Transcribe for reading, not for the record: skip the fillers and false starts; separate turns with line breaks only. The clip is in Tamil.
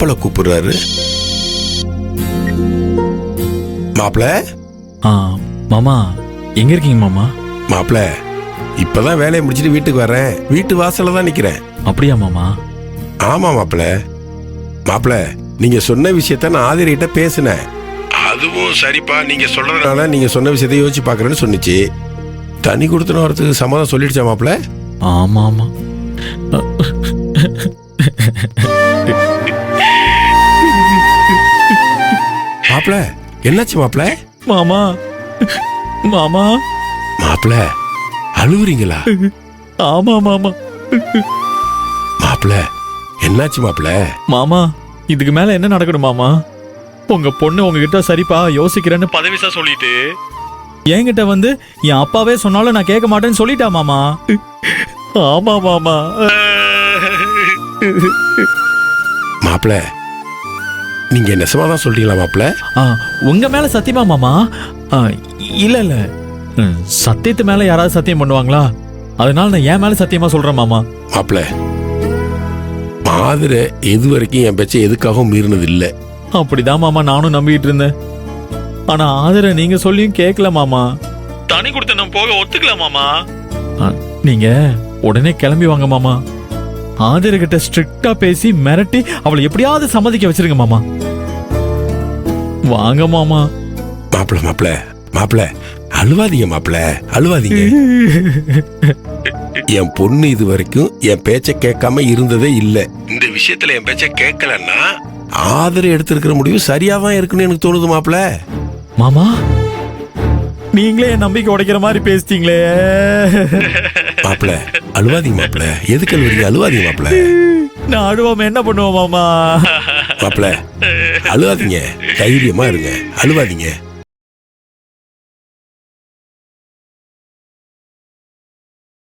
மாப்பிள்ள கூப்பிடுறாரு. மாப்பிள்ள.
மாமா எங்க இருக்கீங்க மாமா?
மாப்பிள்ள, இப்பதான் வேலையை முடிச்சிட்டு வீட்டுக்கு வரேன். வீட்டு வாசல்ல தான் நிக்கிறேன்.
அப்படியா மாமா?
ஆமா மாப்பிள்ள. மாப்பிள்ள, நீங்க சொன்ன விஷயத்த நான் ஆதிரிட்ட பேசினேன். அதுவும் சரிப்பா, நீங்க சொல்றதுனால நீங்க சொன்ன விஷயத்த யோசிச்சு பாக்குறேன்னு சொன்னிச்சு. தனி கொடுத்துன வரத்துக்கு சம்மதம் சொல்லிடுச்சா மாப்பிள்ள?
ஆமா ஆமா.
மாப்பிள்ள, என்னாச்சு மாப்பிள்ள?
மாமா மாமா.
மாப்பிள்ள, அழுவுறீங்களா?
ஆமா மாமா.
மாப்பிள்ள, என்னாச்சு மாப்பிள்ள?
மாமா, இதுக்கு மேல என்ன நடக்கணும் மாமா? உங்க பொண்ணு உங்ககிட்ட சரிப்பா யோசிக்கிறேன்னு பதவிசா சொல்லிட்டு என்கிட்ட வந்து என் அப்பாவே சொன்னாலும் நான் கேட்க மாட்டேன்னு சொல்லிட்டா மாமா. ஆமா மாமா.
மாப்பிள்ள, நீங்க நெசமாதான் சொல்றீங்களா மாப்பிள்ள?
உங்க மேல சத்தியமா மாமா? இல்ல இல்ல, சத்தியத்து மேல யாராவது சத்தியம் பண்ணுவாங்களா? அதனால நான் என் மேல சத்தியமா சொல்றேன் மாமா.
மாப்பிள்ள, மாதிரி எது வரைக்கும் என் பேச்சை எதுக்காகவும் மீறினது இல்லை.
அப்படிதான் மாமா நானும் நம்பிட்டு இருந்தேன். ஆனா ஆதர நீங்க சொல்லியும் கேட்கல மாமா. தனி கொடுத்து நான் போக ஒத்துக்கல மாமா. நீங்க உடனே கிளம்பி வாங்க மாமா. ஆதர கிட்ட ஸ்ட்ரிக்டா பேசி மிரட்டி அவளை எப்படியாவது சம்மதிக்க வச்சிருங்க மாமா. வாங்க மாமா.
மாப்பிள்ள மாப்பிள்ள மாப்பிள்ள, அழுவாதீங்க மாப்பிள்ள, அழுவாதீங்க. என் பொண்ணு இது வரைக்கும் என் பேச்ச கேட்காம இருந்ததே இல்ல. இந்த விஷயத்துல என் பேச்ச கேட்கலன்னா ஆதரவு எடுத்திருக்கிற முடிவு சரியாதான் இருக்குன்னு எனக்கு தோணுது மாப்பிள்ள.
மாமா, நீங்களே என் நம்பிக்கை உடைக்கிற மாதிரி பேசிட்டீங்களே.
மாப்பிள்ள, அழுவாதீங்க மாப்பிள்ள. எதுக்கு அழுவீங்க? அழுவாதீங்க மாப்பிள்ள.
நான் அழுவாம என்ன பண்ணுவோம் மாமா?
மாப்பிள்ள, அழுவாதீங்க, தைரியமா இருங்க, அழுவாதீங்க.